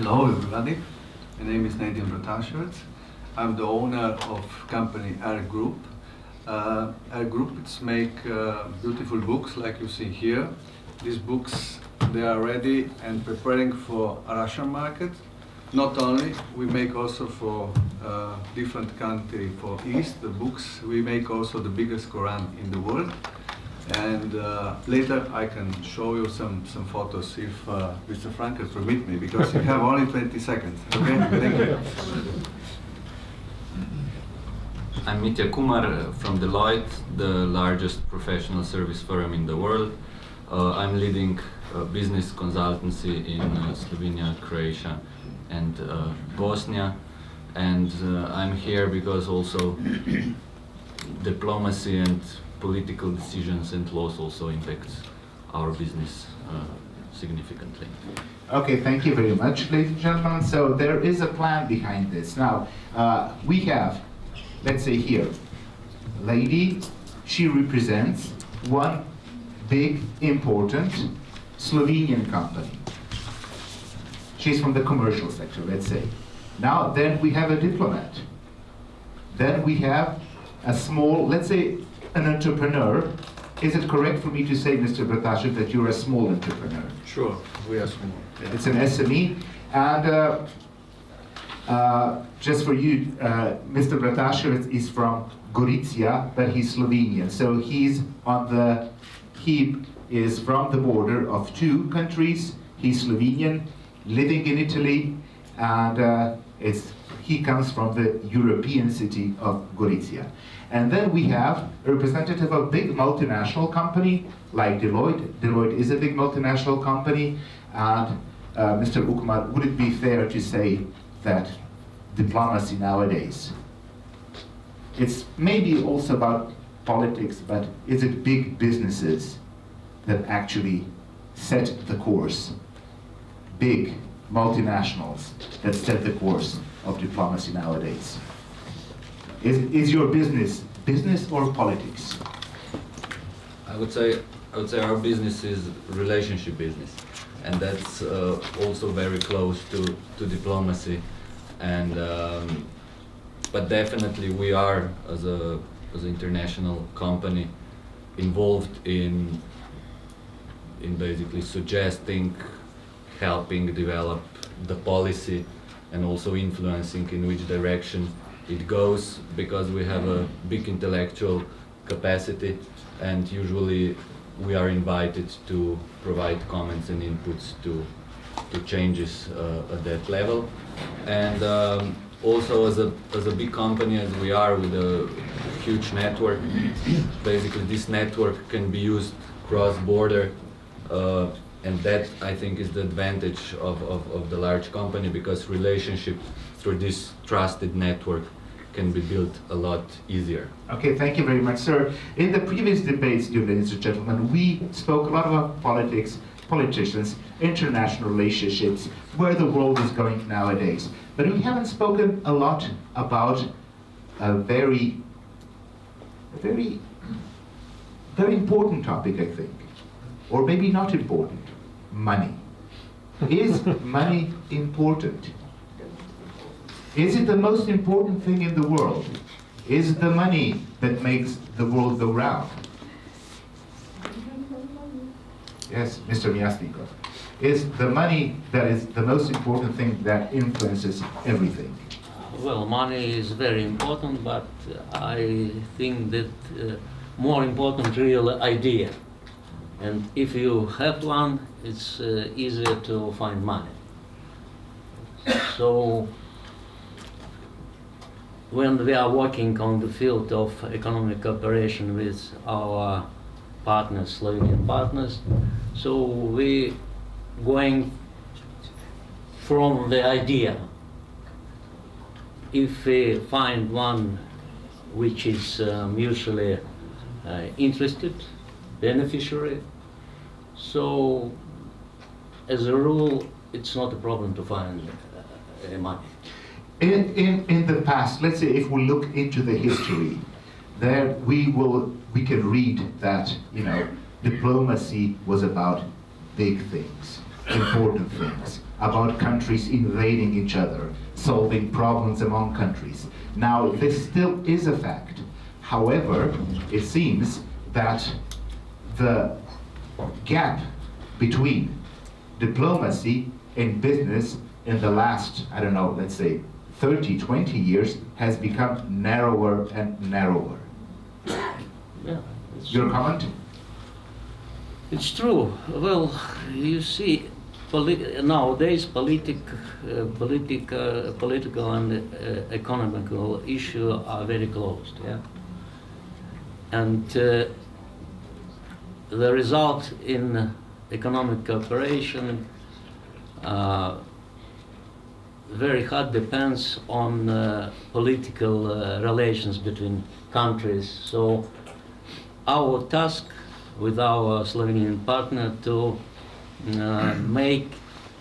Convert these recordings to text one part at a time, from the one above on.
Hello everybody, my name is Nedim Protasevich. I'm the owner of company Air Group. Air Group make beautiful books like you see here. These books, they are ready and preparing for a Russian market. Not only, we make also for different country for East, the books. We make also the biggest Quran in the world. And later I can show you some photos if Mr. Frankel permit me, because you have only 20 seconds. Okay, thank you. I'm Mitya Kumar from Deloitte, the largest professional service firm in the world. I'm leading business consultancy in Slovenia, Croatia, and Bosnia. And I'm here because also diplomacy and political decisions and laws also impact our business significantly. Okay, thank you very much, ladies and gentlemen. So there is a plan behind this. Now, we have, let's say here, a lady, she represents one big, important Slovenian company. She's from the commercial sector, let's say. Now, then we have a diplomat. Then we have a small, let's say, an entrepreneur. Is it correct for me to say, Mr. Protasevich, that you're a small entrepreneur? Sure, we are small. Yeah. It's an SME. And just for you, Mr. Protasevich is from Gorizia, but he's Slovenian. So he is from the border of two countries. He's Slovenian, living in Italy, and he comes from the European city of Gorizia. And then we have a representative of a big multinational company like Deloitte. Deloitte is a big multinational company. And Mr. Ukmar, would it be fair to say that diplomacy nowadays, it's maybe also about politics, but is it big businesses that actually set the course? Big multinationals that set the course of diplomacy nowadays? Is your business or politics? I would say our business is relationship business, and that's also very close to diplomacy. And but definitely we are, as an international company, involved in basically suggesting, helping develop the policy, and also influencing in which direction it goes, because we have a big intellectual capacity, and usually we are invited to provide comments and inputs to changes at that level. And also as a big company as we are, with a huge network, basically this network can be used cross-border, and that, I think, is the advantage of the large company, because relationship through this trusted network can be built a lot easier. Okay, thank you very much, sir. In the previous debates, dear ladies and gentlemen, we spoke a lot about politics, politicians, international relationships, where the world is going nowadays. But we haven't spoken a lot about a very important topic, I think. Or maybe not important, money. Is money important? Is it the most important thing in the world? Is it the money that makes the world go round? Yes, Mr. Myasnikov. Is the money that is the most important thing that influences everything? Well, money is very important, but I think that more important real idea. And if you have one, it's easier to find money. So when we are working on the field of economic cooperation with our partners, Slovenian partners, so we going from the idea. If we find one which is mutually interested, beneficiary, so as a rule, it's not a problem to find money. In the past, let's say if we look into the history, there we can read that, diplomacy was about big things, important things. about countries invading each other, solving problems among countries. Now, this still is a fact. However, it seems that the gap between diplomacy and business in the last, I don't know, let's say 30, 20 years has become narrower and narrower. Yeah, it's Your comment? It's true. Well, you see, nowadays political and economical issues are very close. Yeah, and the result in economic cooperation very hard depends on political relations between countries. So our task with our Slovenian partner to make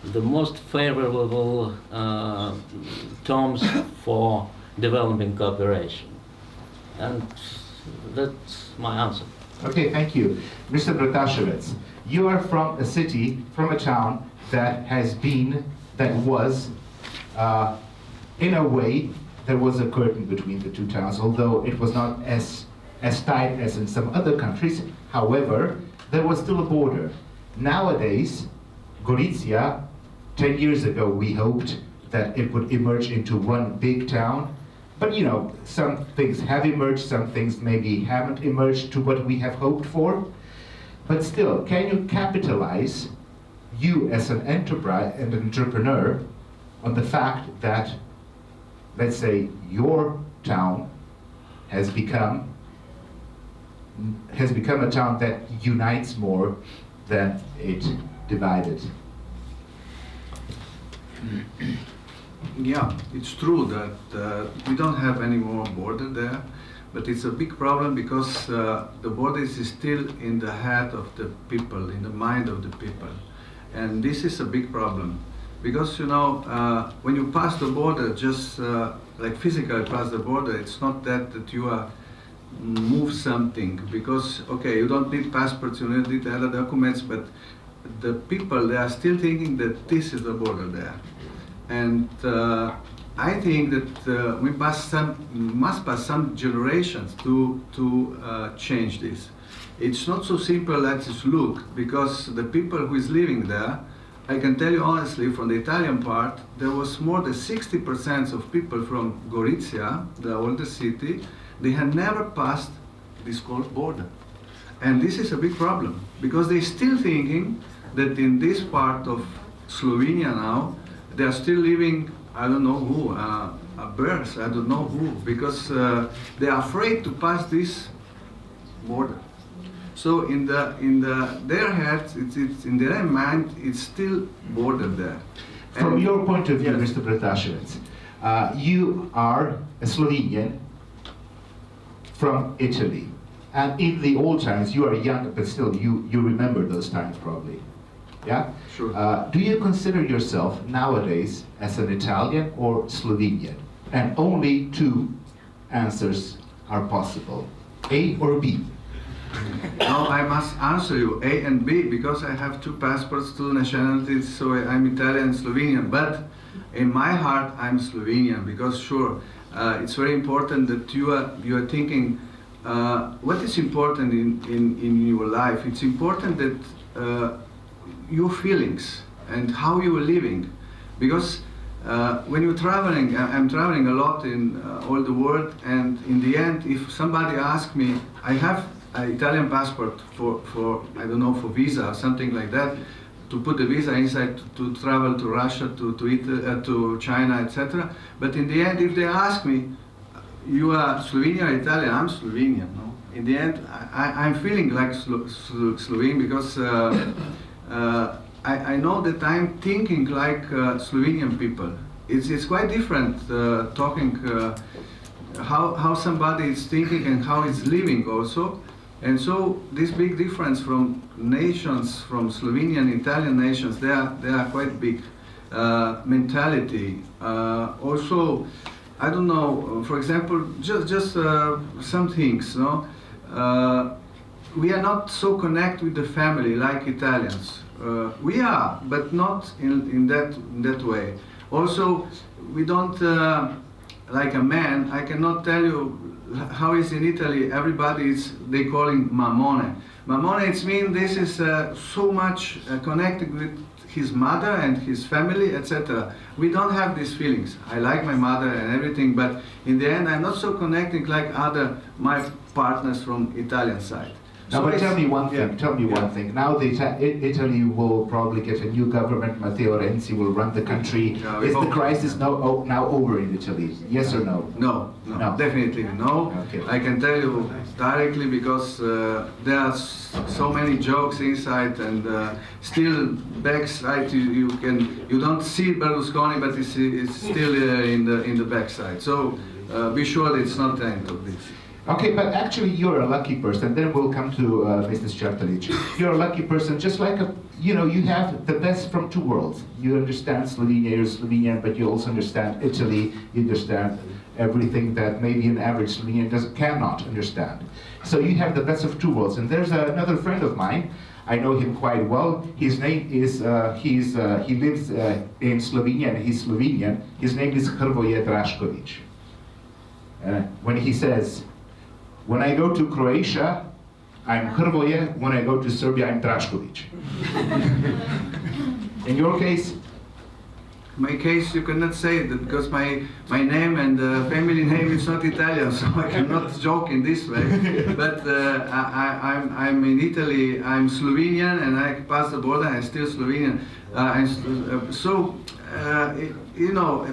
the most favorable terms for developing cooperation. And that's my answer. Okay, thank you. Mr. Protasevich, you are from a city, from a town that has been, that was, in a way, there was a curtain between the two towns, although it was not as tight as in some other countries. However, there was still a border. Nowadays, Gorizia, 10 years ago, we hoped that it would emerge into one big town. But you know, some things have emerged, some things maybe haven't emerged to what we have hoped for. But still, can you capitalize, you as an enterprise and an entrepreneur, on the fact that, let's say, your town has become a town that unites more than it divided? Yeah, it's true that we don't have any more border there, but it's a big problem because the border is still in the head of the people, in the mind of the people. And this is a big problem because, you know, when you pass the border, just like physically pass the border, it's not that you are move something, because, okay, you don't need passports, you don't need other documents, but the people, they are still thinking that this is the border there. And I think that we must pass some generations to change this. It's not so simple as it looks, because the people who is living there, I can tell you honestly, from the Italian part, there was more than 60% of people from Gorizia, the older city, they had never passed this called border. And this is a big problem, because they're still thinking that in this part of Slovenia now, they are still living, I don't know who, birds, I don't know who, because they are afraid to pass this border. So in their heads, it's in their mind, it's still border there. From And your point of view, yes. Mr. Protasevich, you are a Slovenian from Italy. And in the old times, you are young, but still you remember those times probably. Yeah? Sure. Do you consider yourself nowadays as an Italian or Slovenian? And only two answers are possible, A or B. Now I must answer you A and B, because I have two passports, two nationalities, so I'm Italian and Slovenian. But in my heart, I'm Slovenian, because sure, it's very important that you are thinking what is important in your life. It's important that your feelings and how you are living, because when you're traveling, I'm traveling a lot in all the world, and in the end, if somebody asks me, I have an Italian passport for I don't know, for visa or something like that, to put the visa inside to travel to Russia, to Italy, to China, etc. But in the end, if they ask me, you are Slovenian or Italian, I'm Slovenian. No? In the end, I'm feeling like Slovene, because I know that I'm thinking like Slovenian people. It's quite different talking how somebody is thinking and how he's living also. And so this big difference from nations, from Slovenian, Italian nations, they are quite big. Mentality, also, I don't know, for example, just some things, no? We are not so connected with the family like Italians. We are, but not in that way. Also, we don't, like a man, I cannot tell you how is in Italy, everybody is, they call him Mamone. Mamone, it means this is so much connected with his mother and his family, etc. We don't have these feelings. I like my mother and everything, but in the end, I'm not so connected like my partners from Italian side. Now, but tell me one thing. Yeah. Tell me one thing. Now, Italy will probably get a new government. Matteo Renzi will run the country. Yeah, we Is the hope. crisis now over in Italy? Yes or no? No, definitely no. Okay. I can tell you directly because there are so many jokes inside, and still backside you don't see Berlusconi, but it's still in the backside. So be sure that it's not the end of this. Okay, but actually you're a lucky person. Then we'll come to Mrs. Čertalić. You're a lucky person, just like you have the best from two worlds. You understand Slovenia, you're Slovenian, but you also understand Italy. You understand everything that maybe an average Slovenian cannot understand. So you have the best of two worlds. And there's another friend of mine. I know him quite well. His name is he lives in Slovenia, and he's Slovenian. His name is Hrvoje Drašković. When he says, "When I go to Croatia, I'm Hrvoje. When I go to Serbia, I'm Drašković." In your case? My case, you cannot say that because my name and family name is not Italian, so I cannot joke in this way. But I'm in Italy. I'm Slovenian, and I pass the border. I'm still Slovenian.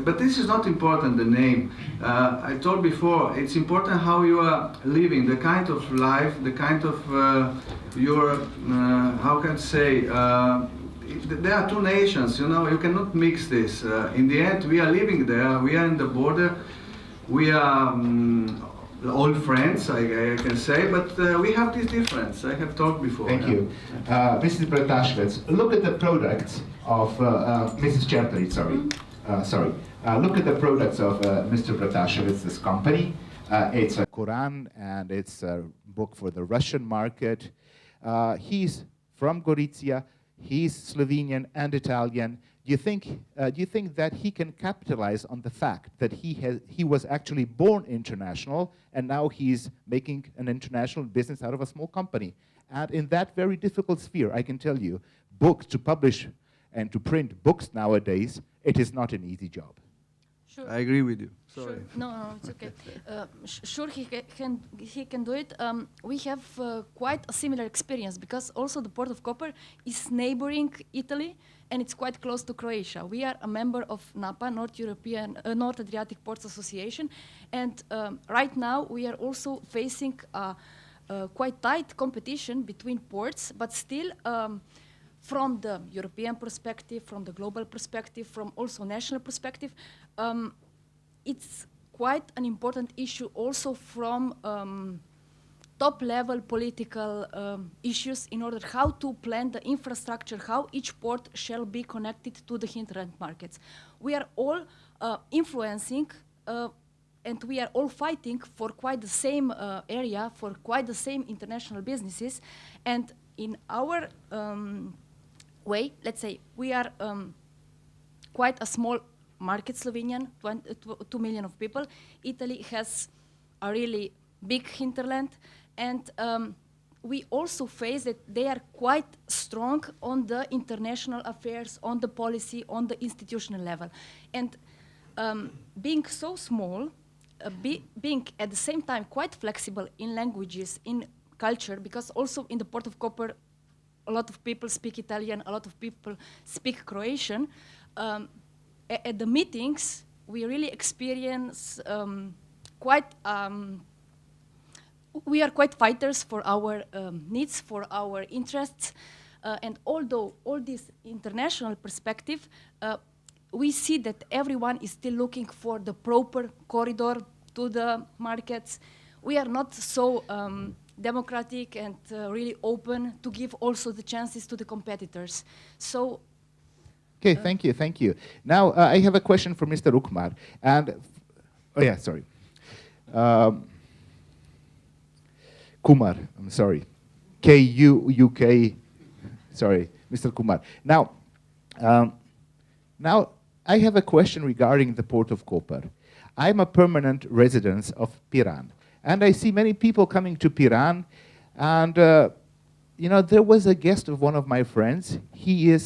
But this is not important, the name. I told before, it's important how you are living, the kind of life, the kind of how can I say, there are two nations, you cannot mix this. In the end, we are living there, we are in the border, we are old friends, I can say, but we have this difference. I have talked before. Thank you. Mrs. Brataševec, look at the products of Mrs. Čertalić, sorry. Look at the products of Mr. Brataševec's company. It's a Quran, and it's a book for the Russian market. He's from Gorizia. He's Slovenian and Italian. Do you think that he can capitalize on the fact that he was actually born international, and now he's making an international business out of a small company? And in that very difficult sphere, I can tell you, to publish and to print books nowadays, it is not an easy job. Sure. I agree with you. Sorry. Sure. No, it's okay. Sure, he can do it. We have quite a similar experience because also the Port of Koper is neighboring Italy, and it's quite close to Croatia. We are a member of NAPA, North Adriatic Ports Association, and right now we are also facing quite tight competition between ports, but still from the European perspective, from the global perspective, from also national perspective, it's quite an important issue also from top-level political issues in order how to plan the infrastructure, how each port shall be connected to the hinterland markets. We are all influencing and we are all fighting for quite the same area, for quite the same international businesses. And in our way, let's say, we are quite a small market, Slovenian, 2 million of people. Italy has a really big hinterland, and we also face that they are quite strong on the international affairs, on the policy, on the institutional level. And being so small, being at the same time quite flexible in languages, in culture, because also in the Port of Koper, a lot of people speak Italian, a lot of people speak Croatian. At the meetings, we really experience we are quite fighters for our needs, for our interests. And although all this international perspective, we see that everyone is still looking for the proper corridor to the markets. We are not so democratic and really open to give also the chances to the competitors. So. Okay, thank you. Now, I have a question for Mr. Ukmar. And, sorry. Kumar, I'm sorry. K-U-U-K, sorry. Mr. Kumar. Now, now I have a question regarding the port of Koper. I'm a permanent resident of Piran, and I see many people coming to Piran, and you know, there was a guest of one of my friends. He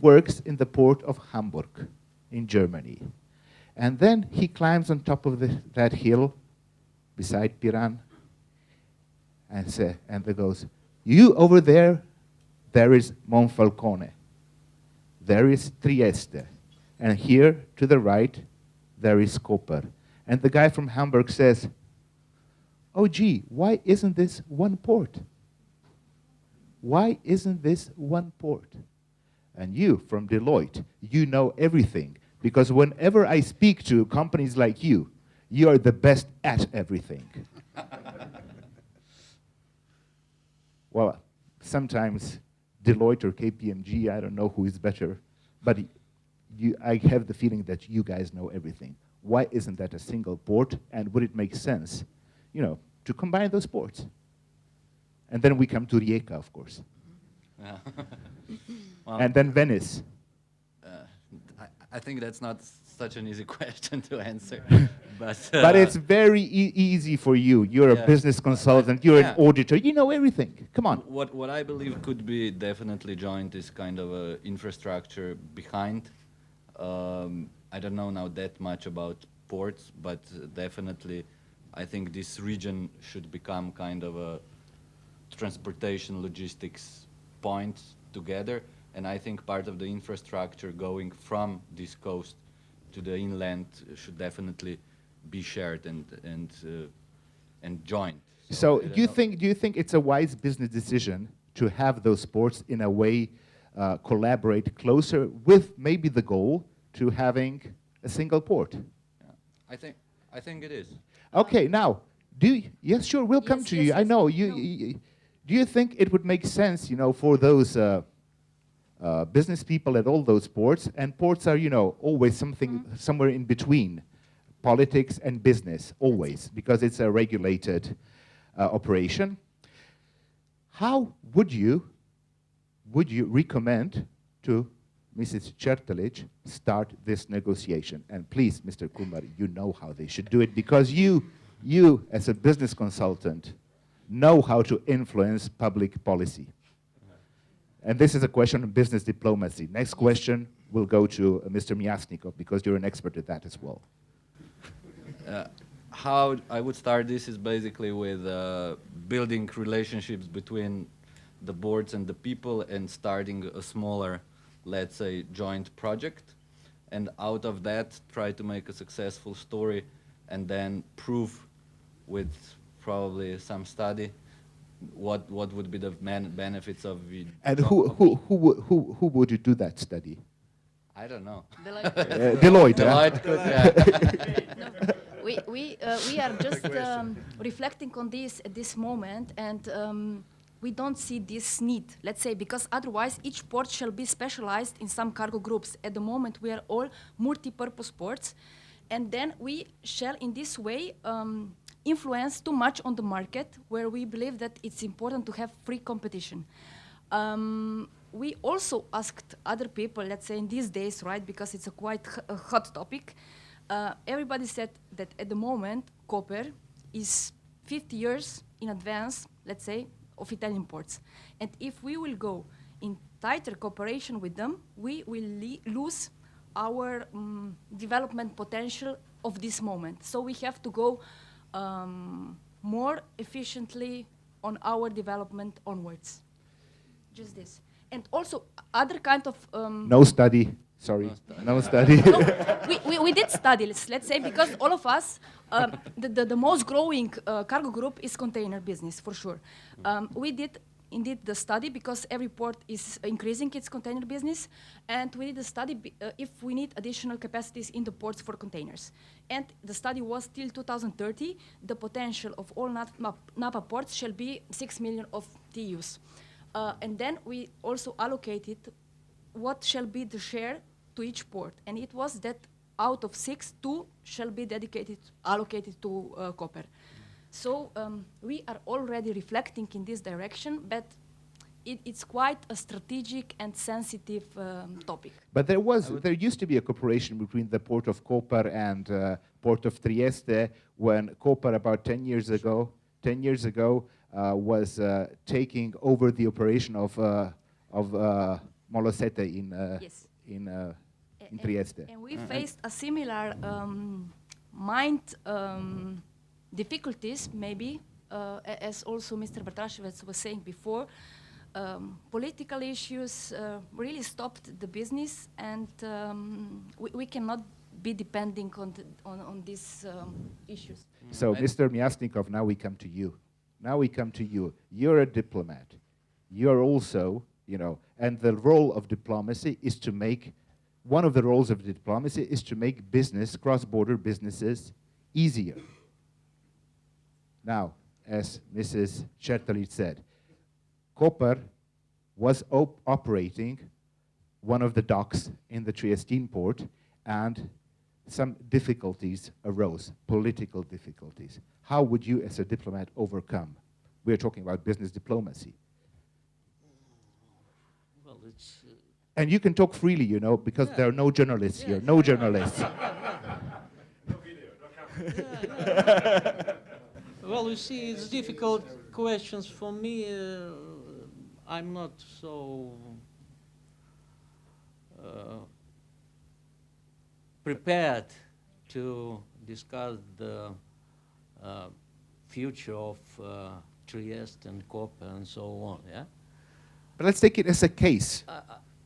works in the port of Hamburg in Germany. And then he climbs on top of that hill beside Piran and there goes, you over there, there is Monfalcone. There is Trieste. And here to the right, there is Koper. And the guy from Hamburg says, oh gee, why isn't this one port? Why isn't this one port? And you, from Deloitte, you know everything. Because whenever I speak to companies like you, you are the best at everything. Well, sometimes Deloitte or KPMG, I don't know who is better, but I have the feeling that you guys know everything. Why isn't that a single port? And would it make sense, you know, to combine those ports? And then we come to Rijeka, of course. Yeah. Well, And then Venice. I think that's not such an easy question to answer. But But it's very easy for you. You're a Yeah. business consultant. You're an Yeah. auditor. You know everything. Come on. what I believe could be definitely joined is kind of a infrastructure behind. I don't know now that much about ports, but definitely I think this region should become kind of a transportation logistics point together. And I think part of the infrastructure going from this coast to the inland should definitely be shared and joined. So I do you don't know. think it's a wise business decision to have those ports in a way collaborate closer with maybe the goal to having a single port? Yeah. I think it is. Okay, now, yes, sure, we'll come Yes, to yes, you. I yes, know. no. Do you think it would make sense, you know, for those business people at all those ports? And ports are, you know, always something somewhere in between politics and business, always, because it's a regulated operation. How would you recommend to Mrs. Chertalic start this negotiation? And please, Mr. Kumar, you know how they should do it, because you as a business consultant know how to influence public policy. And this is a question of business diplomacy. Next question will go to Mr. Miasnikov, because you're an expert at that as well. How I would start this is basically with building relationships between the boards and the people and starting a smaller, let's say, joint project. And out of that, try to make a successful story and then prove with probably some study what would be the benefits of it. And who would you do that study? I don't know. Deloitte. Deloitte could, yeah. No, we are just reflecting on this at this moment, and we don't see this need, let's say, because otherwise each port shall be specialized in some cargo groups. At the moment, we are all multi-purpose ports, and then we shall, in this way, influence too much on the market, where we believe that it's important to have free competition. We also asked other people, let's say in these days, right, because it's a quite hot topic, everybody said that at the moment, Koper is 50 years in advance, let's say, of Italian ports. And if we will go in tighter cooperation with them, we will lose our development potential of this moment. So we have to go more efficiently on our development onwards. Just this. And also other kind of... No study. Sorry. No study. No, we did study, let's say, because all of us, the most growing cargo group is container business, for sure. We did indeed the study because every port is increasing its container business, and we did the study if we need additional capacities in the ports for containers. And the study was till 2030, the potential of all Napa ports shall be 6 million of TEUs. And then we also allocated what shall be the share to each port. And it was that out of 6, 2 shall be allocated to Koper. So we are already reflecting in this direction, but it's quite a strategic and sensitive topic. But there used to be a cooperation between the port of Koper and port of Trieste when Koper about 10 years ago was taking over the operation of Molosete Yes. in Trieste. And we faced a similar mind difficulties, maybe, as also Mr. Bertaševec was saying before. Political issues really stopped the business, and we cannot be depending on these issues. So, Mr. Myasnikov, now we come to you. Now we come to you. You're a diplomat. You're also, and the role of diplomacy is to make, one of the roles of diplomacy is to make business, cross-border businesses, easier. Now, as Mrs. Chertalic said, Koper was operating one of the docks in the Triestine port, and some difficulties arose, political difficulties. How would you, as a diplomat, overcome? We're talking about business diplomacy. Well, it's And you can talk freely, because there are no journalists here, no journalists. well, you see, it's difficult questions for me. I'm not so prepared to discuss the future of Trieste and Koper and so on. Yeah. But let's take it as a case.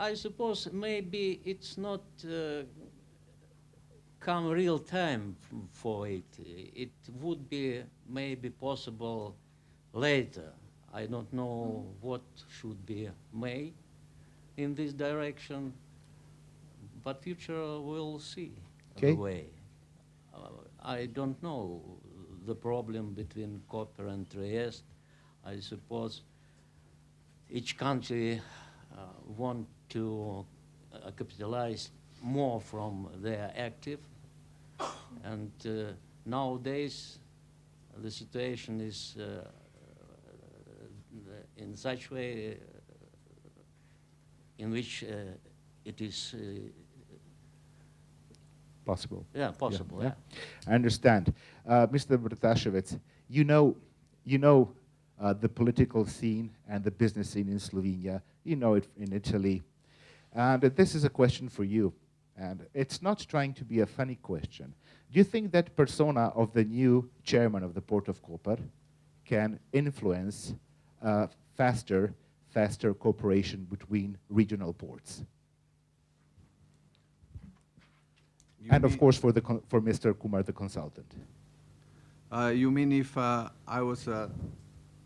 I suppose maybe it's not come real time for it. It would be maybe possible later. I don't know what should be made in this direction, but future will see Okay. the way. I don't know the problem between Koper and Trieste. I suppose each country want to capitalize more from their active, and nowadays the situation is in such way in which it is Possible. possible. Yeah. I understand. Mr. Bertaševec, you know the political scene and the business scene in Slovenia. You know it in Italy. And this is a question for you. And it's not trying to be a funny question. Do you think that persona of the new chairman of the Port of Koper can influence faster cooperation between regional ports? And of course for Mr. Kumar, the consultant. You mean if I was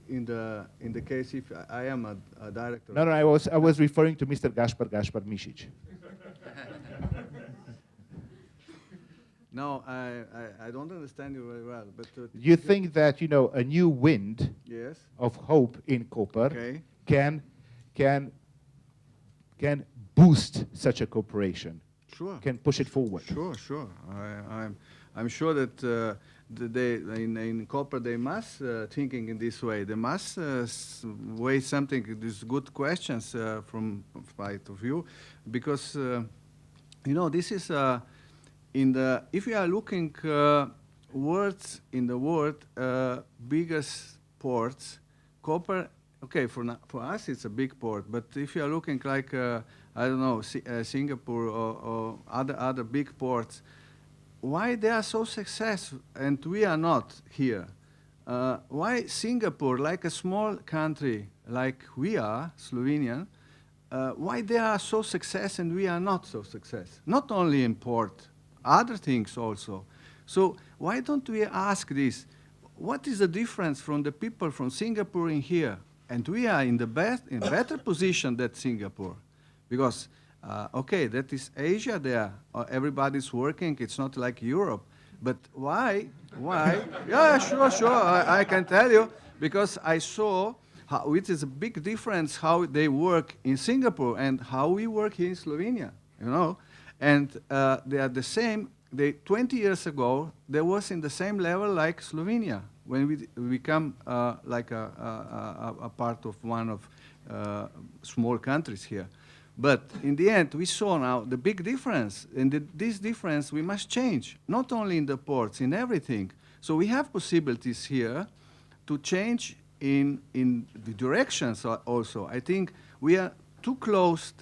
in the case if I am a director? No, I was referring to Mr. Gaspar Misic. No, I don't understand you very well. But You think that a new wind yes, of hope in Koper okay, can boost such a cooperation, sure, can push it forward? sure. I'm sure that they in Koper they must thinking in this way. They must weigh something. These good questions from point of view, because this is if you are looking words in the world biggest ports, Koper. Okay, for us it's a big port, but if you are looking like I don't know Singapore or other big ports, why they are so successful and we are not here? Why Singapore, like a small country like we are, Slovenian, why they are so success and we are not so success? Not only in port, other things also. So why don't we ask this? What is the difference from the people from Singapore in here? And we are in better position than Singapore, because okay, that is Asia there. Everybody's working. It's not like Europe. But why? Yeah, sure. I can tell you, because I saw which is a big difference how they work in Singapore and how we work here in Slovenia. And they are the same. 20 years ago, they was in the same level like Slovenia. when we become like a part of one of small countries here. But in the end, we saw now the big difference, and this difference we must change, not only in the ports, in everything. So we have possibilities here to change in the directions also. I think we are too close.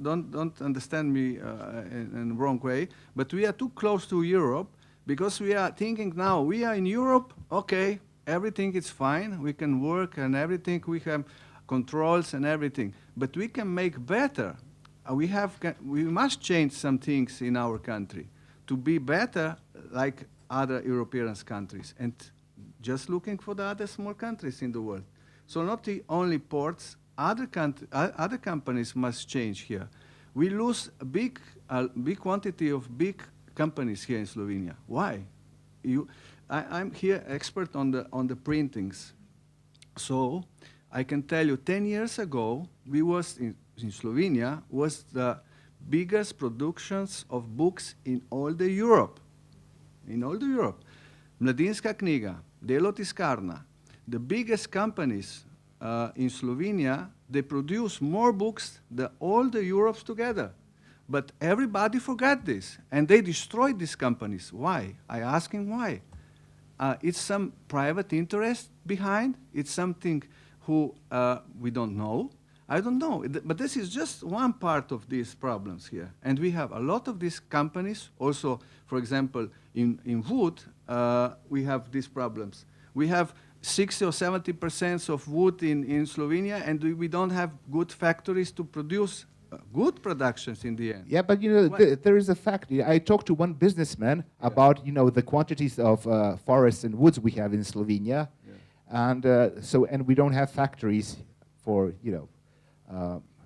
Don't understand me in the wrong way, but we are too close to Europe because we are thinking now, we are in Europe, okay, everything is fine, we can work and everything, we have controls and everything, but we can make better. We must change some things in our country to be better like other European countries, and just looking for the other small countries in the world. So not the only ports, other companies must change here. We lose a big quantity of big companies here in Slovenia. Why? I'm here expert on the printings. So I can tell you 10 years ago, we was in Slovenia was the biggest productions of books in all the Europe. In all the Europe. Mladinska knjiga, Delo tiskarna, the biggest companies in Slovenia, they produce more books than all the Europes together. But everybody forgot this, and they destroyed these companies. Why? I ask him why. It's some private interest behind. It's something who we don't know. I don't know, but this is just one part of these problems here. And we have a lot of these companies. Also, for example, in wood, we have these problems. We have 60 or 70% of wood in Slovenia, and we don't have good factories to produce good productions in the end. Yeah, but you know, there is a fact. I talked to one businessman about the quantities of forests and woods we have in Slovenia, and and we don't have factories for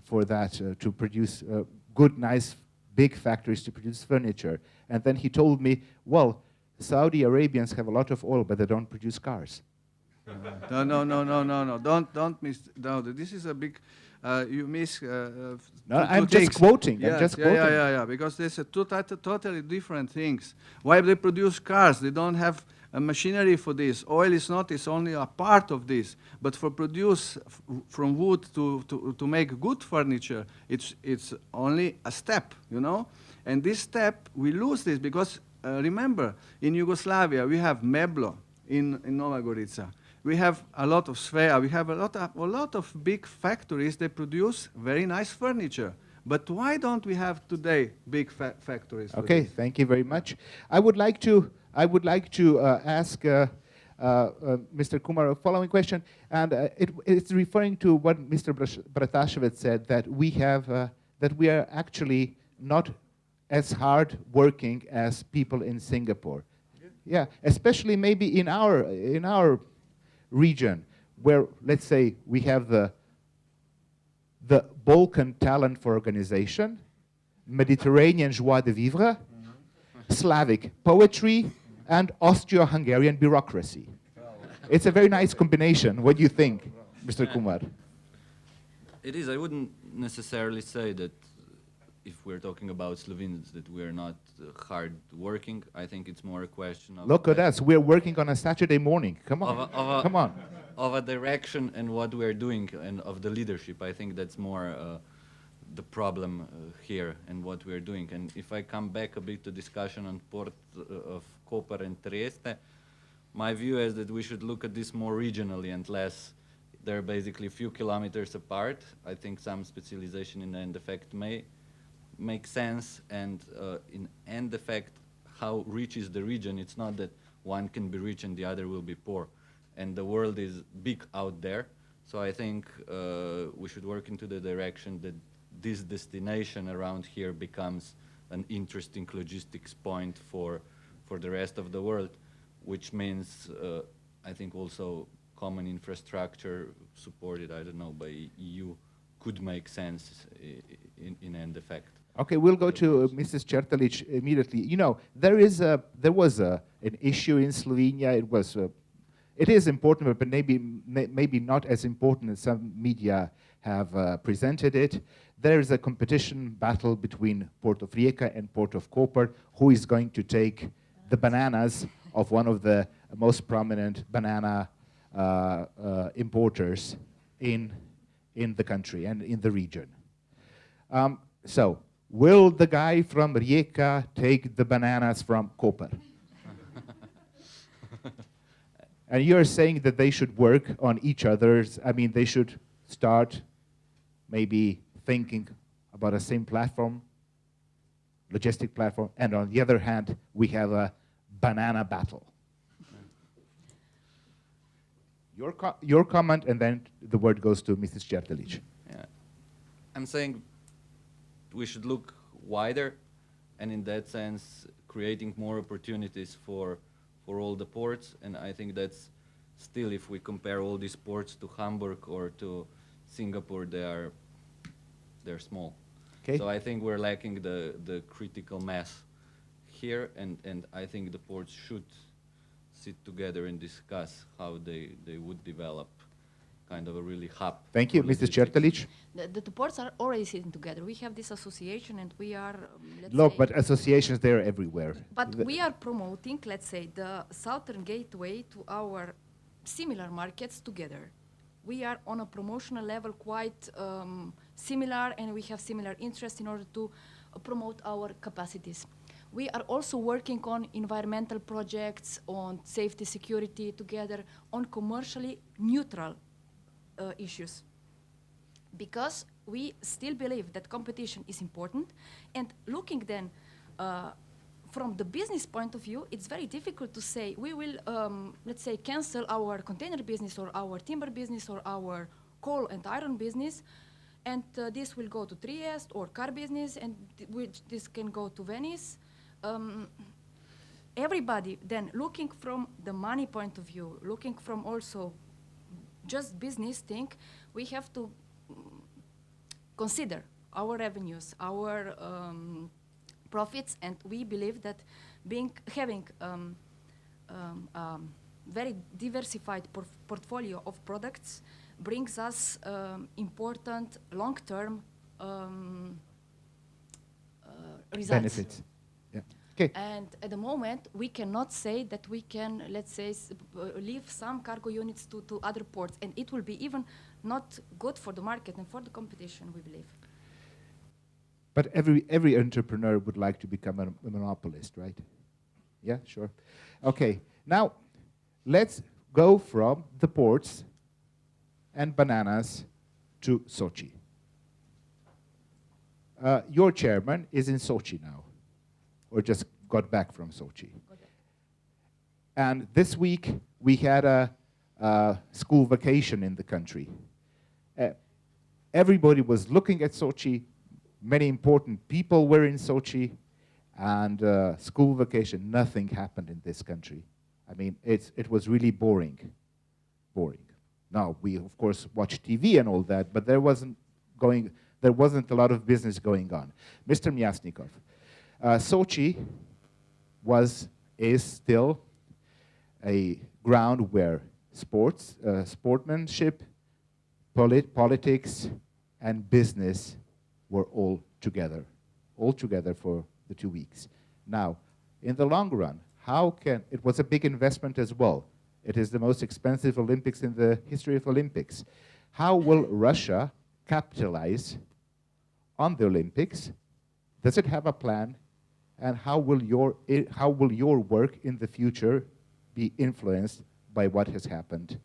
for that to produce good, nice, big factories to produce furniture. And then he told me, well, Saudi Arabians have a lot of oil, but they don't produce cars. No. Don't miss. No, this is a big. You miss. No, I'm just quoting. Yes, I'm just quoting. Yeah. Because there's totally different things. Why they produce cars? They don't have a machinery for this. Oil is not. It's only a part of this. But for produce from wood to make good furniture, it's only a step. And this step we lose this because remember in Yugoslavia we have Meblo in Nova Gorica. We have a lot of Svea. We have a lot of big factories that produce very nice furniture. But why don't we have today big factories? Okay, thank you very much. I would like to ask Mr. Kumar a following question, and it's referring to what Mr. Brataševec said, that we are actually not as hard working as people in Singapore. Yeah, especially maybe in our region, where, let's say, we have the Balkan talent for organization, Mediterranean joie de vivre, Slavic poetry, and Austro-Hungarian bureaucracy. It's a very nice combination. What do you think, Mr. Kumar? It is. I wouldn't necessarily say that if we're talking about Slovenes that we're not hard working. I think it's more a question of... Look at us. We're working on a Saturday morning. Come on. Come on. Of a direction and what we're doing and of the leadership. I think that's more the problem here and what we're doing. And if I come back a bit to discussion on port of Koper and Trieste, my view is that we should look at this more regionally and less. They're basically a few kilometers apart. I think some specialization in the end effect may make sense, and in end effect, how rich is the region? It's not that one can be rich and the other will be poor. And the world is big out there. So I think we should work into the direction that this destination around here becomes an interesting logistics point for the rest of the world, which means I think also common infrastructure supported, I don't know, by EU could make sense in end effect. Okay, we'll go to Mrs. Čertalić immediately. You know, there was an issue in Slovenia. It is important, but maybe not as important as some media have presented it. There is a competition battle between Port of Rijeka and Port of Koper. Who is going to take the bananas of one of the most prominent banana importers in the country and in the region. So, will the guy from Rijeka take the bananas from Koper? And you're saying that they should work on each other's, I mean, they should start maybe thinking about a same platform, logistic platform, and on the other hand, we have a banana battle. Your comment, and then the word goes to Mrs. Čertelić. Yeah. I'm saying we should look wider, and in that sense, creating more opportunities for all the ports. And I think that's still, if we compare all these ports to Hamburg or to Singapore, they're small. Okay. So I think we're lacking the critical mass here, and I think the ports should sit together and discuss how they would develop kind of a really hub. Thank you, for Mrs. logistics. Čertelić. The ports are already sitting together. We have this association, and we are, let's Look, say, but associations, they're everywhere. but we are promoting, let's say, the southern gateway to our similar markets together. We are on a promotional level quite similar, and we have similar interests in order to promote our capacities. We are also working on environmental projects, on safety, security together, on commercially neutral issues. Because we still believe that competition is important, and looking then from the business point of view, it's very difficult to say we will, let's say, cancel our container business or our timber business or our coal and iron business, and this will go to Trieste or car business, and this can go to Venice. Everybody then looking from the money point of view, looking from also just business thing, we have to consider our revenues, our profits, and we believe that having very diversified portfolio of products brings us important long-term results. Benefits. Yeah. Okay. And at the moment, we cannot say that we can, let's say, leave some cargo units to other ports, and it will be even not good for the market and for the competition, we believe. But every entrepreneur would like to become a monopolist, right? Yeah, sure. Okay, now let's go from the ports and bananas to Sochi. Your chairman is in Sochi now, or just got back from Sochi. And this week we had a school vacation in the country. Everybody was looking at Sochi. Many important people were in Sochi, and school vacation, nothing happened in this country. I mean, it was really boring. Now, we of course watch TV and all that, but there wasn't a lot of business going on. Mr. Myasnikov, Sochi is still a ground where sportsmanship, politics, and business were all together for the 2 weeks. Now, in the long run, it was a big investment as well. It is the most expensive Olympics in the history of Olympics. How will Russia capitalize on the Olympics? Does it have a plan? And how will your work in the future be influenced by what has happened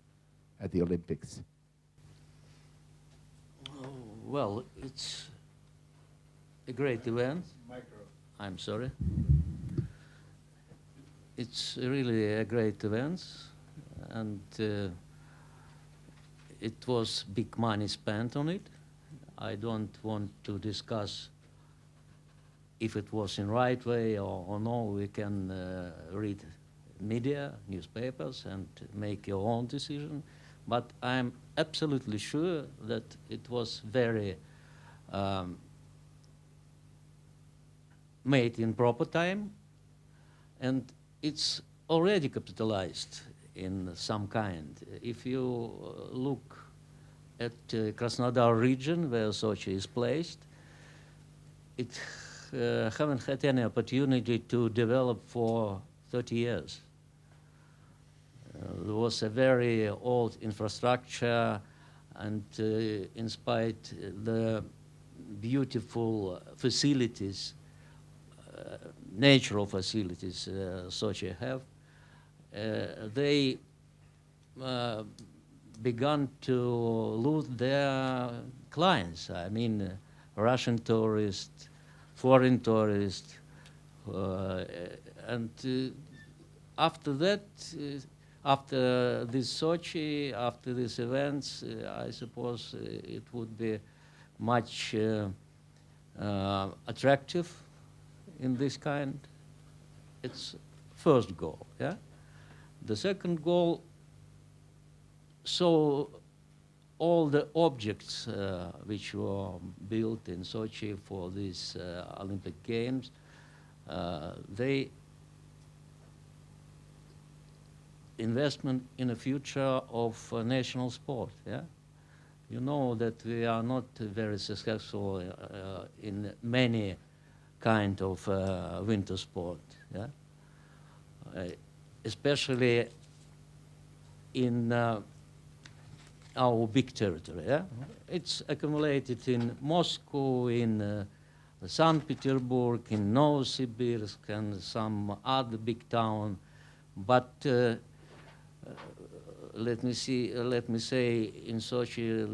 at the Olympics? Well, it's a great event. I'm sorry. It's really a great event, and it was big money spent on it. I don't want to discuss if it was in right way or no. We can read media, newspapers, and make your own decision. But I'm absolutely sure that it was very made in proper time, and it's already capitalized in some kind. If you look at Krasnodar region where Sochi is placed, it haven't had any opportunity to develop for 30 years. There was a very old infrastructure, and in spite the beautiful facilities, natural facilities Sochi have, they began to lose their clients. I mean, Russian tourists, foreign tourists, and after that, after this Sochi, after these events, I suppose it would be much attractive in this kind. It's first goal, yeah? The second goal, so all the objects which were built in Sochi for these Olympic Games, they investment in the future of national sport, yeah? You know that we are not very successful in many kind of winter sport, yeah? Especially in our big territory, yeah? It's accumulated in Moscow, in St. Petersburg, in Novosibirsk, and some other big town, but let me say, in Sochi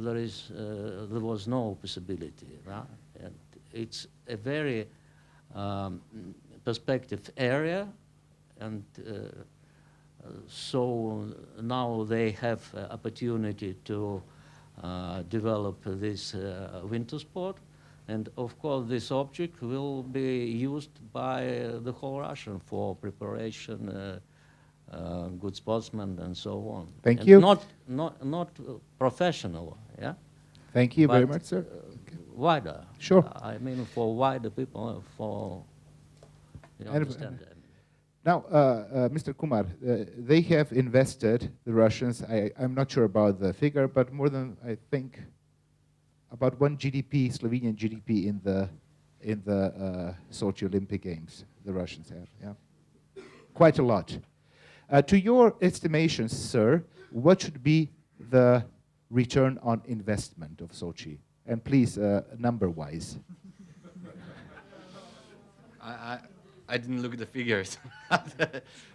there was no possibility, right? And it's a very perspective area, and so now they have opportunity to develop this winter sport, and of course this object will be used by the whole Russian for preparation, good sportsmen and so on. Thank and you. Not professional, yeah. Thank you very But, much, sir. Wider. Sure. I mean, for wider people, for you And- understand that. Now, Mr. Kumar, they have invested, the Russians, I'm not sure about the figure, but more than, I think, about 1 GDP, Slovenian GDP in the Sochi Olympic Games, the Russians have, yeah? Quite a lot. To your estimations, sir, what should be the return on investment of Sochi? And please, number-wise. I didn't look at the figures.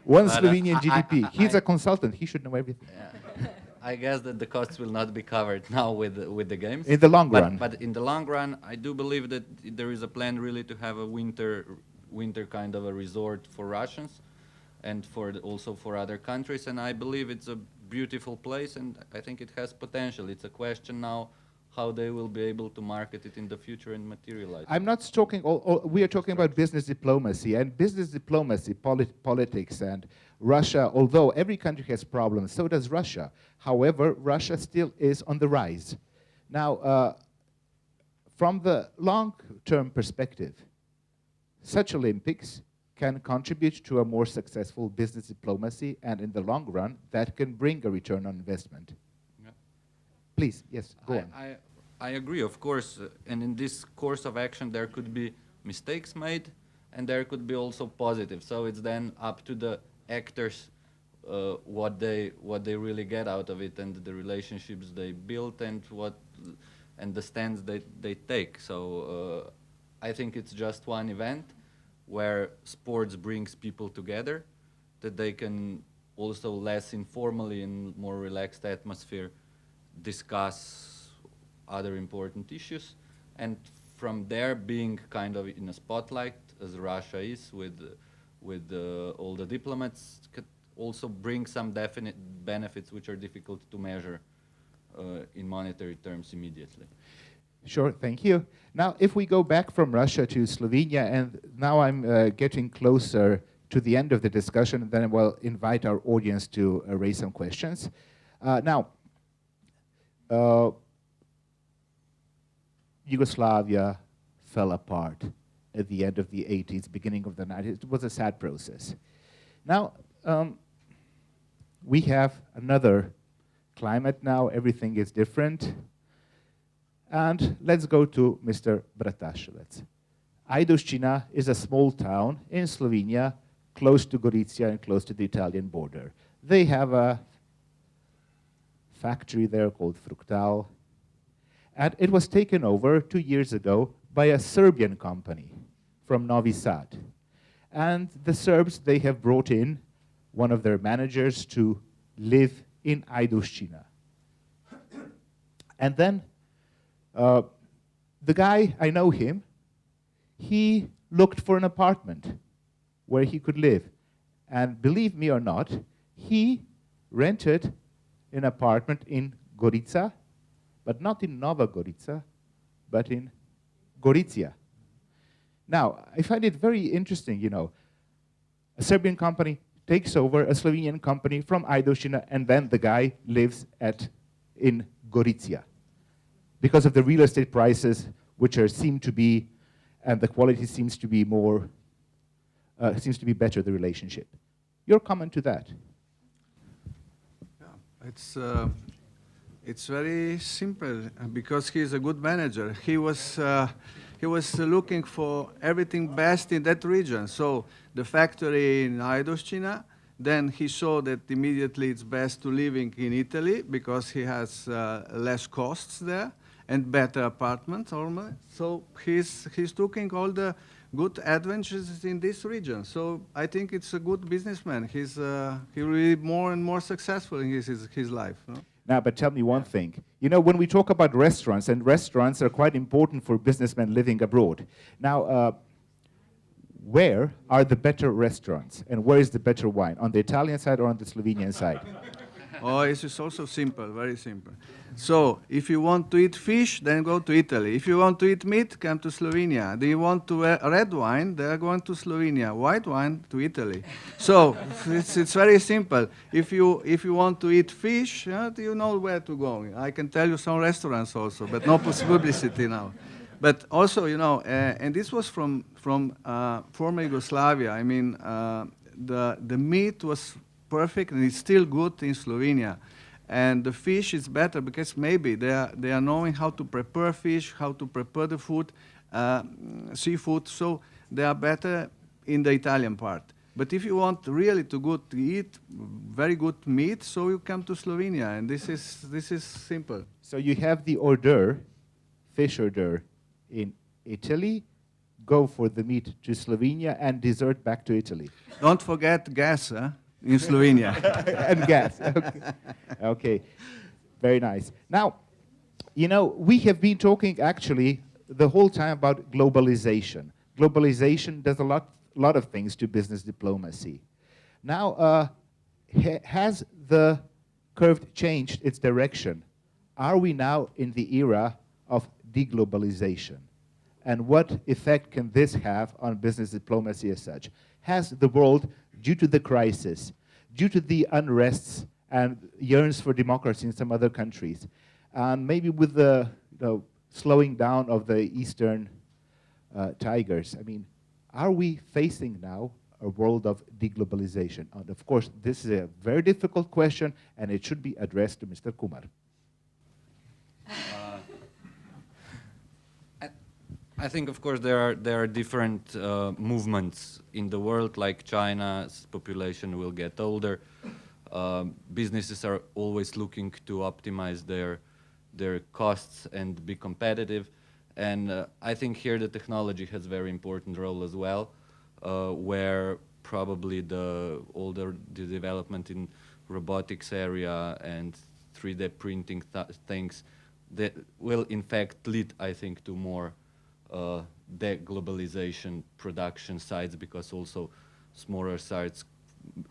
One But, Slovenian GDP. He's a consultant. He should know everything. Yeah. I guess that the costs will not be covered now with the games. In the long run. But in the long run, I do believe that there is a plan really to have a winter kind of a resort for Russians, and also for other countries. And I believe it's a beautiful place, and I think it has potential. It's a question now how they will be able to market it in the future and materialize. I'm not talking, we are talking about business diplomacy, and business diplomacy, politics, and Russia, although every country has problems, so does Russia. However, Russia still is on the rise. Now, from the long-term perspective, such Olympics can contribute to a more successful business diplomacy, and in the long run, that can bring a return on investment. Yeah. Please, yes, go on. I agree, of course, and in this course of action there could be mistakes made, and there could be also positive. So it's then up to the actors what they really get out of it, and the relationships they build, and the stands they take. So I think it's just one event where sports brings people together, that they can also less informally, in more relaxed atmosphere, discuss other important issues, and from there, being kind of in a spotlight, as Russia is with all the diplomats, could also bring some definite benefits which are difficult to measure in monetary terms immediately. Sure, thank you. Now, if we go back from Russia to Slovenia, and now I'm getting closer to the end of the discussion, and then I will invite our audience to raise some questions. Now, Yugoslavia fell apart at the end of the 80s, beginning of the 90s. It was a sad process. Now, we have another climate now. Everything is different. And let's go to Mr. Bratašovec. Ajdovščina is a small town in Slovenia, close to Gorizia and close to the Italian border. They have a factory there called Fructal, and it was taken over 2 years ago by a Serbian company from Novi Sad. And the Serbs, they have brought in one of their managers to live in Ajdovščina. And then the guy, I know him, he looked for an apartment where he could live. And believe me or not, he rented an apartment in Gorica, but not in Nova Gorica, but in Gorizia. Now, I find it very interesting, you know, a Serbian company takes over a Slovenian company from Ajdovščina, and then the guy lives in Gorizia because of the real estate prices, which seem to be, and the quality seems to be more, seems to be better, the relationship. Your comment to that? Yeah, it's very simple because he's a good manager. He was looking for everything best in that region. So the factory in Ajdovščina, then he saw that immediately it's best to living in Italy because he has less costs there and better apartments normally. So he's taking all the good adventures in this region. So I think it's a good businessman. He will be more and more successful in his life. No? Now, but tell me one thing. You know, when we talk about restaurants, and restaurants are quite important for businessmen living abroad. Now, where are the better restaurants, and where is the better wine? On the Italian side or on the Slovenian side? Oh, this is also simple, very simple. So, if you want to eat fish, then go to Italy. If you want to eat meat, come to Slovenia. Do you want to red wine? They are going to Slovenia. White wine to Italy. So, it's very simple. If you want to eat fish, you know where to go. I can tell you some restaurants also, but no publicity now. But also, you know, and this was from former Yugoslavia. I mean, the meat was perfect and it's still good in Slovenia. And the fish is better because maybe they are knowing how to prepare fish, how to prepare the food, seafood. So they are better in the Italian part. But if you want really to eat very good meat, so you come to Slovenia, and this is simple. So you have the hors d'oeuvre, fish hors d'oeuvre, in Italy. Go for the meat to Slovenia, and dessert back to Italy. Don't forget gas, in Slovenia. And gas. Okay. Okay. Very nice. Now, you know, we have been talking actually the whole time about globalization. Globalization does a lot of things to business diplomacy. Now, has the curve changed its direction? Are we now in the era of deglobalization? And what effect can this have on business diplomacy as such? Has the world, due to the crisis, due to the unrests and yearns for democracy in some other countries, and maybe with the slowing down of the Eastern tigers, I mean, are we facing now a world of deglobalization? And of course, this is a very difficult question, and it should be addressed to Mr. Kumar. I think, of course, there are different movements in the world. Like China's population will get older. Businesses are always looking to optimize their costs and be competitive. And I think here the technology has a very important role as well, where probably the development in robotics area and 3D printing things that will in fact lead, I think, to more deglobalization production sites, because also smaller sites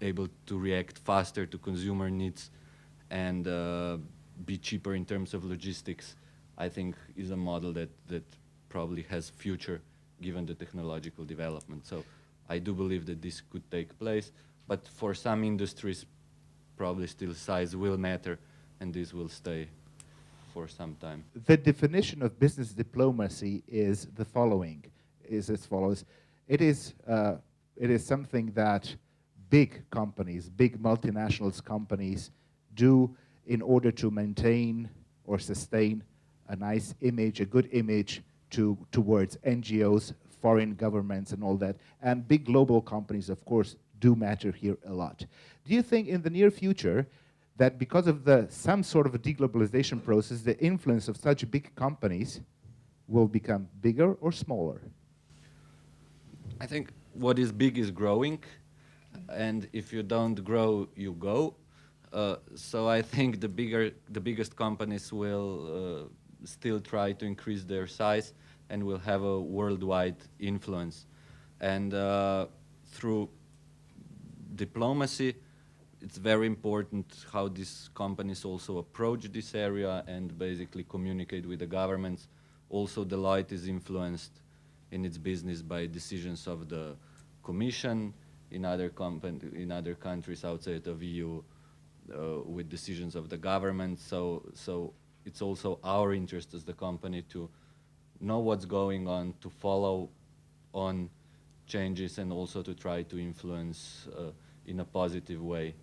able to react faster to consumer needs and be cheaper in terms of logistics, I think is a model that probably has future given the technological development. So I do believe that this could take place, but for some industries probably still size will matter, and this will stay for some time. The definition of business diplomacy is the following, is as follows. It is something that big companies, big multinationals companies do in order to maintain or sustain a nice image, a good image towards NGOs, foreign governments and all that. And big global companies, of course, do matter here a lot. Do you think in the near future that because of some sort of a deglobalization process, the influence of such big companies will become bigger or smaller? I think what is big is growing, and if you don't grow, you go. So I think the biggest companies will still try to increase their size and will have a worldwide influence. And through diplomacy, it's very important how these companies also approach this area and basically communicate with the governments. Also, Deloitte is influenced in its business by decisions of the Commission in other countries outside of EU with decisions of the government. So it's also our interest as the company to know what's going on, to follow on changes, and also to try to influence in a positive way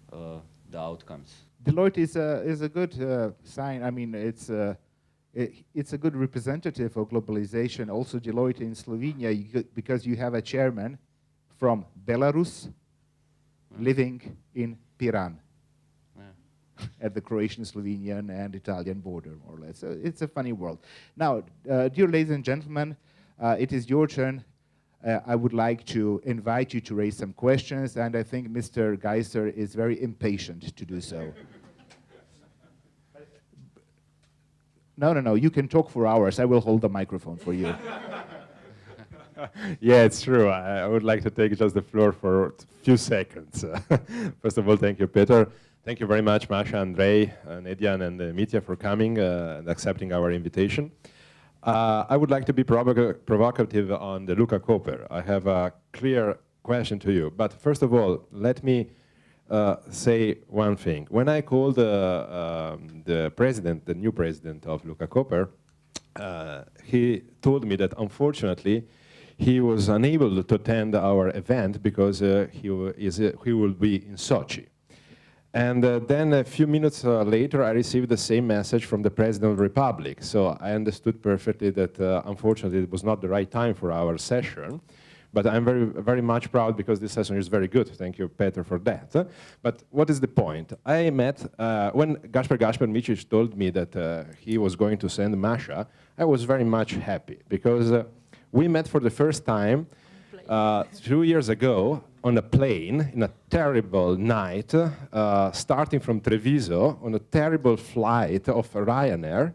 the outcomes. Deloitte is a good sign. I mean, it's a good representative of globalization. Also, Deloitte in Slovenia, because you have a chairman from Belarus living in Piran at the Croatian-Slovenian and Italian border, more or less. So it's a funny world. Now, dear ladies and gentlemen, it is your turn. I would like to invite you to raise some questions, and I think Mr. Geiser is very impatient to do so. No, you can talk for hours. I will hold the microphone for you. Yeah, it's true. I would like to take just the floor for a few seconds. First of all, thank you, Peter. Thank you very much, Masha, Andrei, Nedian, and Mitya for coming and accepting our invitation. I would like to be provocative on the Luka Koper. I have a clear question to you. But first of all, let me say one thing. When I called the president, the new president of Luka Koper, he told me that unfortunately he was unable to attend our event because he will be in Sochi. And then a few minutes later, I received the same message from the President of the Republic. So I understood perfectly that, unfortunately, it was not the right time for our session. But I'm very, very much proud because this session is very good. Thank you, Peter, for that. But what is the point? I met, when Gaspar Micic told me that he was going to send Masha, I was very much happy because we met for the first time 2 years ago on a plane in a terrible night, starting from Treviso on a terrible flight of Ryanair.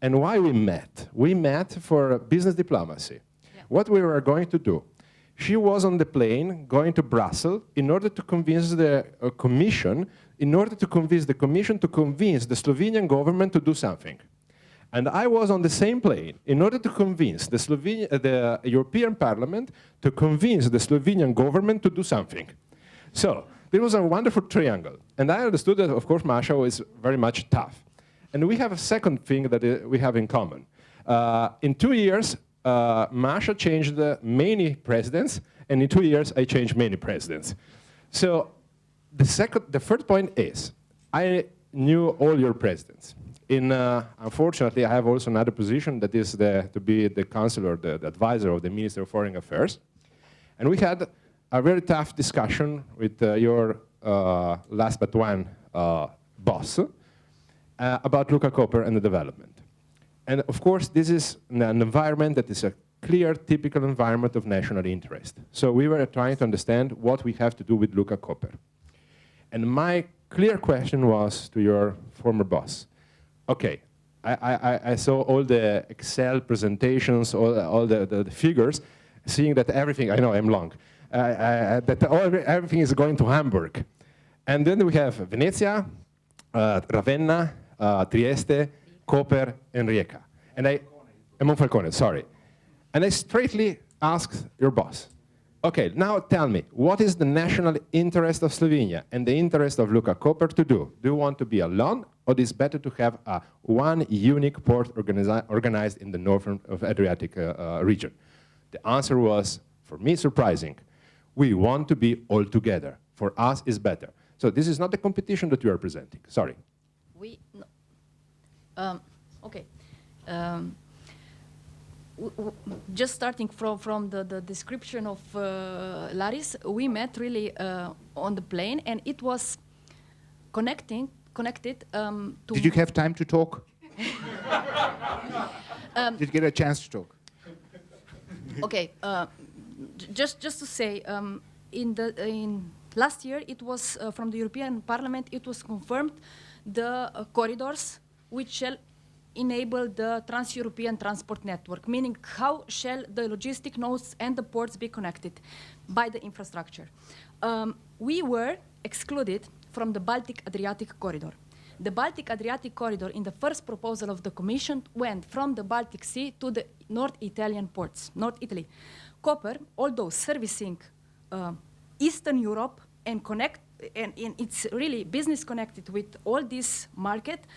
And why we met? We met for business diplomacy. Yeah. What we were going to do. She was on the plane going to Brussels in order to convince the Commission, to convince the Slovenian government to do something. And I was on the same plane in order to convince the European Parliament to convince the Slovenian government to do something. So there was a wonderful triangle. And I understood that, of course, Masha was very much tough. And we have a second thing that we have in common. In 2 years, Masha changed many presidents, and in 2 years, I changed many presidents. So the third point is, I knew all your presidents. Unfortunately, I have also another position that is to be the counselor, the advisor of the Minister of Foreign Affairs. And we had a very tough discussion with your last but one boss about Luka Koper and the development. And of course, this is an environment that is a clear, typical environment of national interest. So we were trying to understand what we have to do with Luka Koper. And my clear question was to your former boss. Okay, I saw all the Excel presentations, all the figures, seeing that everything, I know I'm long, everything is going to Hamburg. And then we have Venezia, Ravenna, Trieste, Koper, and Rijeka. And Monfalcone, sorry. And I straightly asked your boss, okay, now tell me, what is the national interest of Slovenia and the interest of Luka Koper to do? Do you want to be alone, or is it better to have one unique port organized in the northern of Adriatic region? The answer was, for me, surprising. We want to be all together. For us, is better. So this is not the competition that you are presenting. Sorry. Okay. just starting from the description of Laris, we met really on the plane, and it was connected to. Did you have time to talk? Did you get a chance to talk? Okay, just to say, in last year it was from the European Parliament. It was confirmed the corridors which shall enable the trans-European transport network, meaning how shall the logistic nodes and the ports be connected by the infrastructure. We were excluded from the Baltic-Adriatic corridor. The Baltic-Adriatic corridor in the first proposal of the Commission went from the Baltic Sea to the North Italian ports, North Italy. Koper, although servicing Eastern Europe and it's really business connected with all these markets,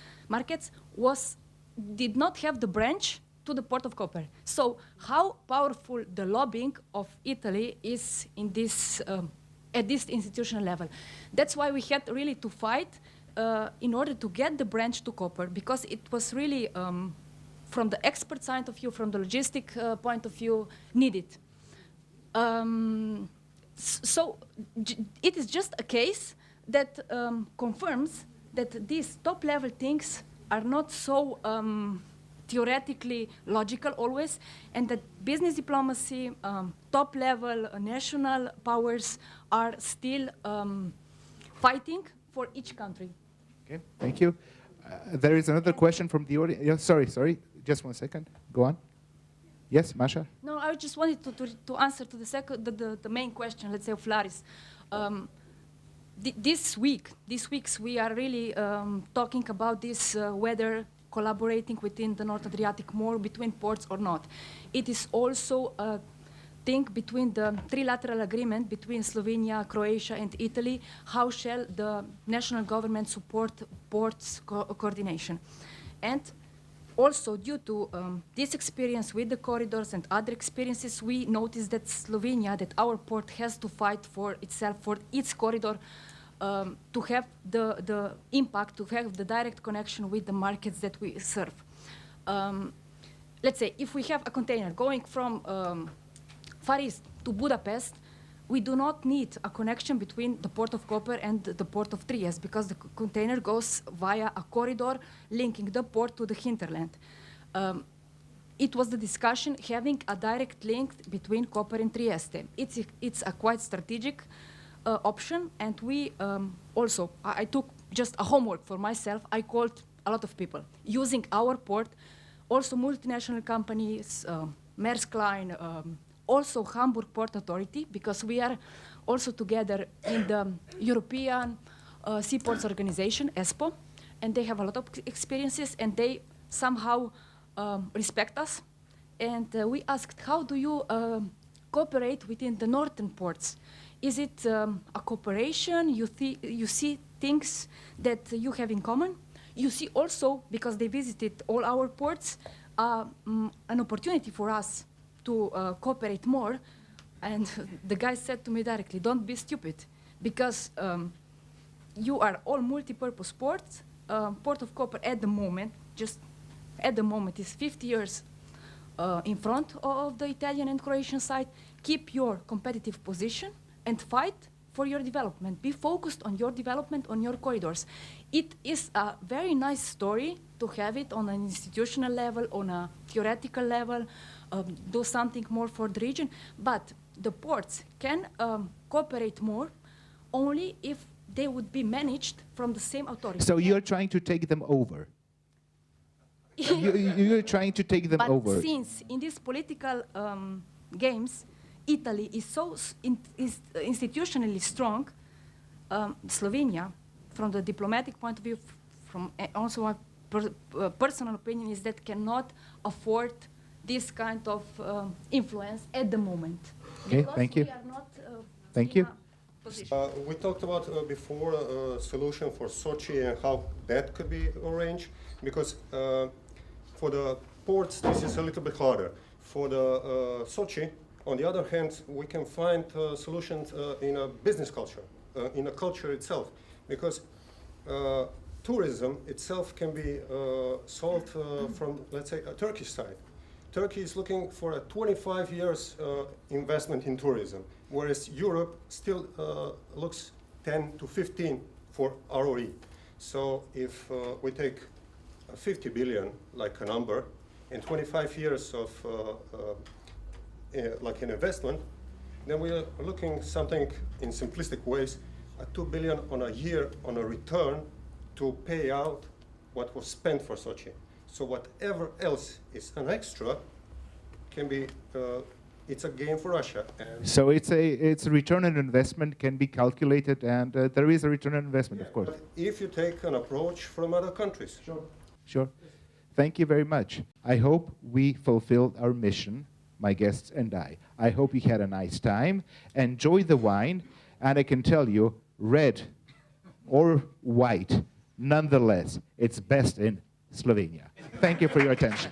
did not have the branch to the port of Koper. So how powerful the lobbying of Italy is in this, at this institutional level. That's why we had really to fight in order to get the branch to Koper, because it was really, from the expert side of view, from the logistic point of view, needed. So it is just a case that confirms that these top-level things are not so theoretically logical always, and that business diplomacy, top-level national powers are still fighting for each country. Okay, thank you. There is another question from the audience. Yeah, sorry, just 1 second. Go on. Yes, Masha? No, I just wanted to answer to the main question, let's say, of Laris. This week we are really talking about this whether collaborating within the North Adriatic more between ports or not. It is also a thing between the trilateral agreement between Slovenia, Croatia, and Italy. How shall the national government support ports coordination? And also, due to this experience with the corridors and other experiences, we noticed that Slovenia, that our port has to fight for itself, for its corridor, to have the impact, to have the direct connection with the markets that we serve. Let's say, if we have a container going from Far East to Budapest, we do not need a connection between the port of Koper and the port of Trieste, because the container goes via a corridor linking the port to the hinterland. It was the discussion having a direct link between Koper and Trieste. It's a quite strategic option, and we also, I took just a homework for myself. I called a lot of people using our port, also multinational companies, Maersk Line, also Hamburg Port Authority, because we are also together in the European Seaports Organization, ESPO, and they have a lot of experiences, and they somehow respect us. And we asked, how do you cooperate within the northern ports? Is it a cooperation? You see things that you have in common? You see also, because they visited all our ports, an opportunity for us to cooperate more. And the guy said to me directly, don't be stupid, because you are all multi-purpose ports. Port of Koper at the moment, just at the moment, is 50 years in front of the Italian and Croatian side. Keep your competitive position and fight for your development. Be focused on your development, on your corridors. It is a very nice story to have it on an institutional level, on a theoretical level, do something more for the region, but the ports can cooperate more only if they would be managed from the same authority. So you're trying to take them over? You're trying to take them over? But since in these political games, Italy is so institutionally strong, Slovenia, from the diplomatic point of view, from also my personal opinion, is that cannot afford this kind of influence at the moment. Okay, Because thank you. we are not, Thank in you. a position. We talked about before a solution for Sochi and how that could be arranged, because for the ports this is a little bit harder. For the Sochi, on the other hand, we can find solutions in a business culture, in a culture itself, because tourism itself can be solved from, let's say, a Turkish side. Turkey is looking for a 25 years investment in tourism, whereas Europe still looks 10 to 15 for ROE. So if we take 50 billion, like a number, and 25 years of like an investment, then we are looking something in simplistic ways, 2 billion on a year on a return to pay out what was spent for Sochi. So whatever else is an extra can be, it's a gain for Russia. And So it's a return on investment can be calculated, and there is a return on investment, of course. but if you take an approach from other countries. Sure. Thank you very much. I hope we fulfilled our mission, my guests and I. I hope you had a nice time. Enjoy the wine, and I can tell you, red or white, nonetheless, it's best in Slovenia. Thank you for your attention.